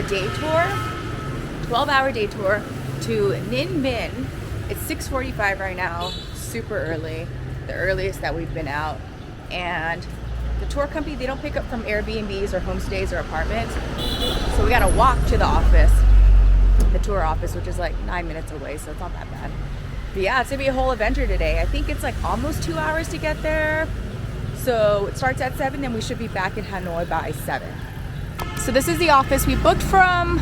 day tour, 12-hour day tour to Ninh Binh. It's 6:45 right now, super early, the earliest that we've been out. And the tour company, they don't pick up from Airbnbs or homestays or apartments. So we gotta walk to the office, the tour office, which is like 9 minutes away, so it's not that bad. But yeah, it's gonna be a whole adventure today. I think it's like almost 2 hours to get there. So it starts at 7, then we should be back in Hanoi by 7. So this is the office. We booked from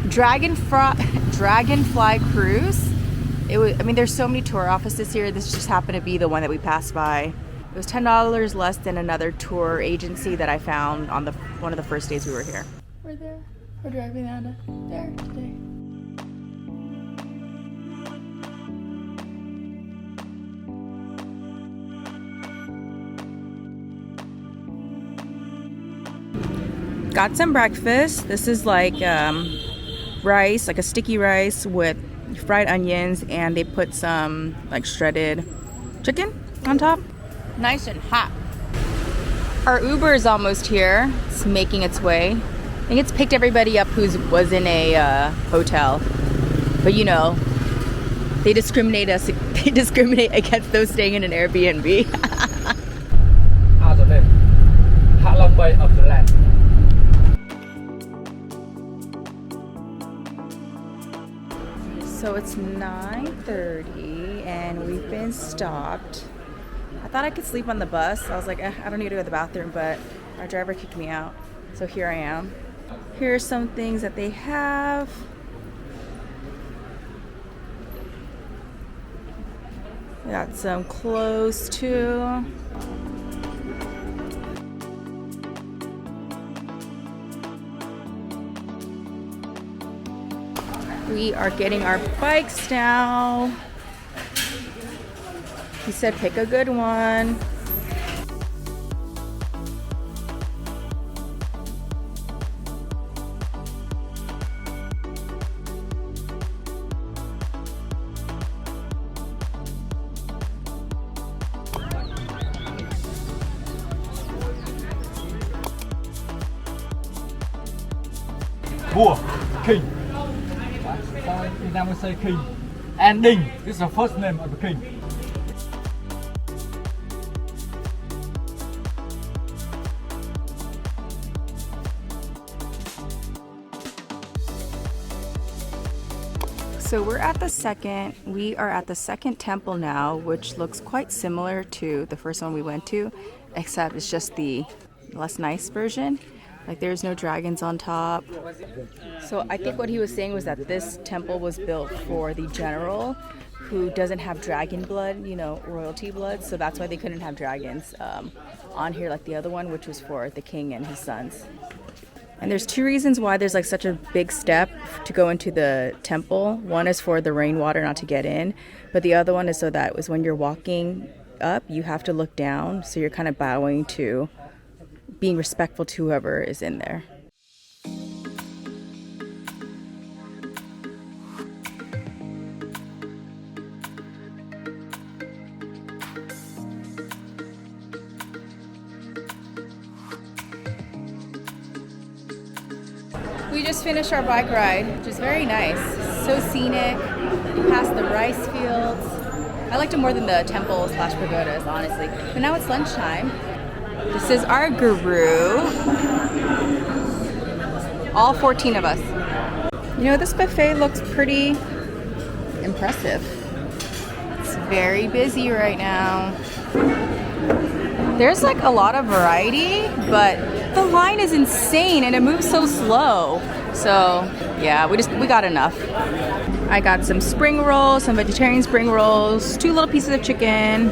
Dragonfly Cruise. I mean, there's so many tour offices here. This just happened to be the one that we passed by. It was $10 less than another tour agency that I found on one of the first days we were here. We're there. We're driving out of there today. Got some breakfast. This is like rice, like a sticky rice with fried onions, and they put some like shredded chicken on top. Nice and hot. Our Uber is almost here. It's making its way. I think it's picked everybody up who was in a hotel. But you know, they discriminate against those staying in an Airbnb. Out of it. Hạ Long Bay of the land. So it's 9:30 and we've been stopped. I thought I could sleep on the bus. I was like, I don't need to go to the bathroom, but our driver kicked me out. So here I am. Here are some things that they have. We got some clothes too. We are getting our bikes now. He said pick a good one. Vua, king. In Nam we say king. And Ninh, this is the first name of the king. So we are at the second temple now, which looks quite similar to the first one we went to, except it's just the less nice version. Like there's no dragons on top. So I think what he was saying was that this temple was built for the general who doesn't have dragon blood, you know, royalty blood. So that's why they couldn't have dragons on here like the other one, which was for the king and his sons. And there's two reasons why there's like such a big step to go into the temple. One is for the rainwater not to get in, but the other one is so that was when you're walking up, you have to look down. So you're kind of bowing to being respectful to whoever is in there. We just finished our bike ride, which is very nice. So scenic. We passed the rice fields. I liked it more than the temple/pagodas, honestly. But now it's lunchtime. This is our guru. All 14 of us. You know, this buffet looks pretty impressive. It's very busy right now. There's like a lot of variety, but the line is insane and it moves so slow. So yeah, we got enough. I got some spring rolls, some vegetarian spring rolls, 2 little pieces of chicken,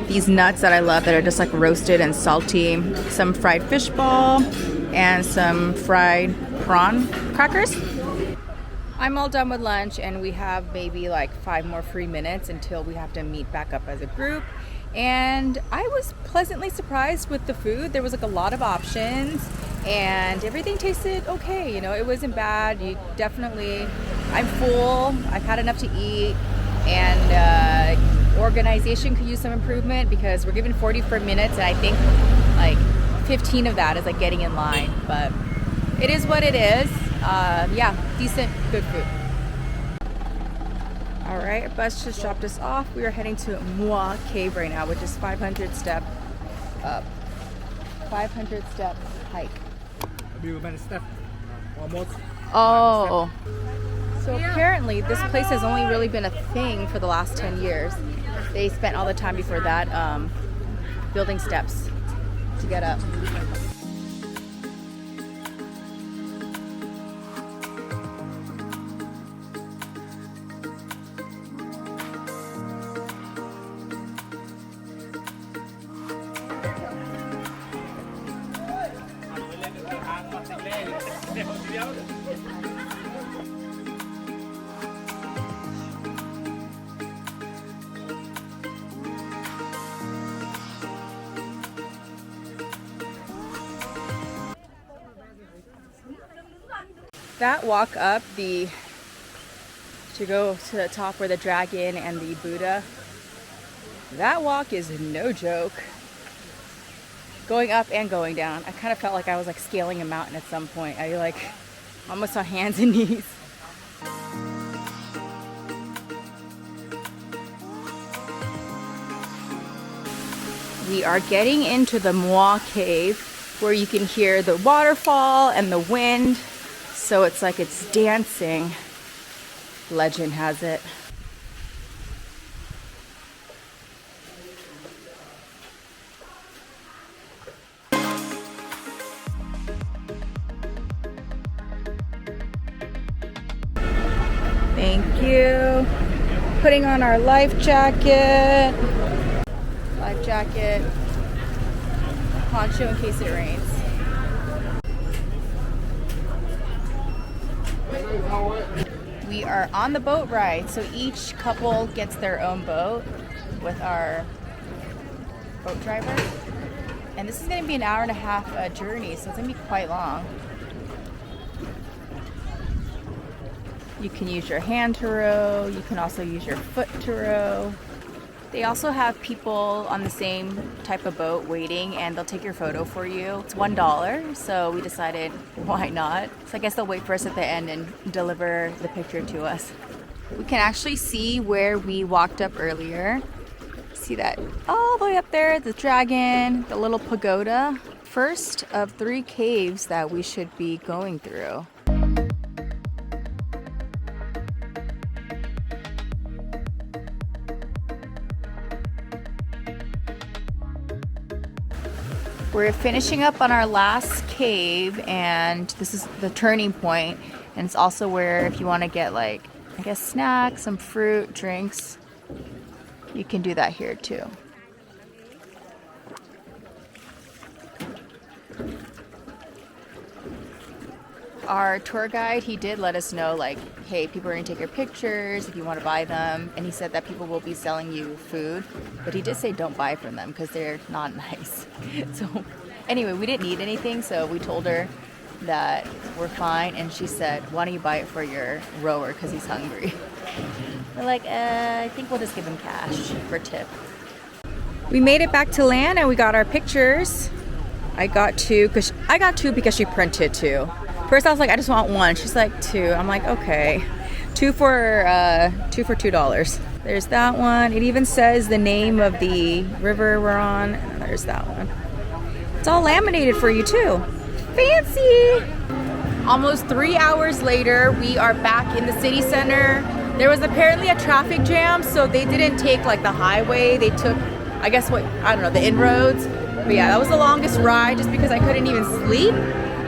these nuts that I love that are just like roasted and salty, some fried fish ball, and some fried prawn crackers. I'm all done with lunch and we have maybe like 5 more free minutes until we have to meet back up as a group. And I was pleasantly surprised with the food. There was like a lot of options and everything tasted okay. You know, it wasn't bad. I'm full. I've had enough to eat, and organization could use some improvement because we're given 44 minutes and I think like 15 of that is like getting in line, but it is what it is. yeah, decent, good food. All right, our bus just dropped us off. We are heading to Moi Cave right now, which is 500 step up. 500 step hike. Almost. Oh. So apparently this place has only really been a thing for the last 10 years. They spent all the time before that building steps to get up. That walk up to go to the top where the dragon and the Buddha, that walk is no joke. Going up and going down. I kind of felt like I was like scaling a mountain at some point. I like almost saw hands and knees. We are getting into the Moi Cave where you can hear the waterfall and the wind. So it's like it's dancing, legend has it. Thank you. Putting on our life jacket. Life jacket. Poncho in case it rains. We are on the boat ride, so each couple gets their own boat with our boat driver. And this is going to be an hour and a half journey, so it's going to be quite long. You can use your hand to row, you can also use your foot to row. They also have people on the same type of boat waiting, and they'll take your photo for you. It's $1, so we decided why not. So I guess they'll wait for us at the end and deliver the picture to us. We can actually see where we walked up earlier. See that all the way up there, the dragon, the little pagoda. First of 3 caves that we should be going through. We're finishing up on our last cave, and this is the turning point, and it's also where if you want to get like, I guess, snacks, some fruit, drinks, you can do that here too. Our tour guide, he did let us know like, hey, people are gonna take your pictures if you want to buy them, and he said that people will be selling you food, but he did say don't buy from them because they're not nice. So anyway, we didn't need anything, so we told her that we're fine, and she said, why don't you buy it for your rower because he's hungry. We're like, I think we'll just give him cash for tip. We made it back to land and we got our pictures. I got two because she printed 2. First I was like, I just want 1. She's like, 2. I'm like, okay. 2 for $2. There's that one. It even says the name of the river we're on. And there's that one. It's all laminated for you too. Fancy! Almost 3 hours later, we are back in the city center. There was apparently a traffic jam, so they didn't take like the highway. They took, I guess the inroads. But yeah, that was the longest ride just because I couldn't even sleep.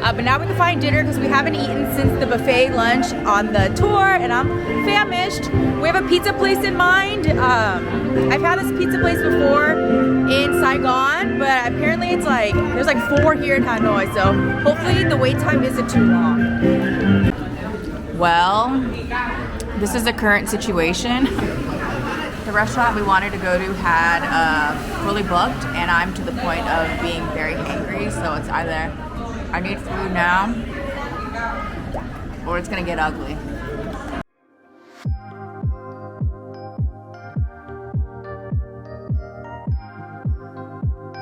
But now we can find dinner because we haven't eaten since the buffet lunch on the tour, and I'm famished. We have a pizza place in mind. I've had this pizza place before in Saigon, but apparently it's like, there's like 4 here in Hanoi, so hopefully the wait time isn't too long. Well, this is the current situation. The restaurant we wanted to go to had fully booked, and I'm to the point of being very hangry, so it's either I need food now or it's gonna get ugly.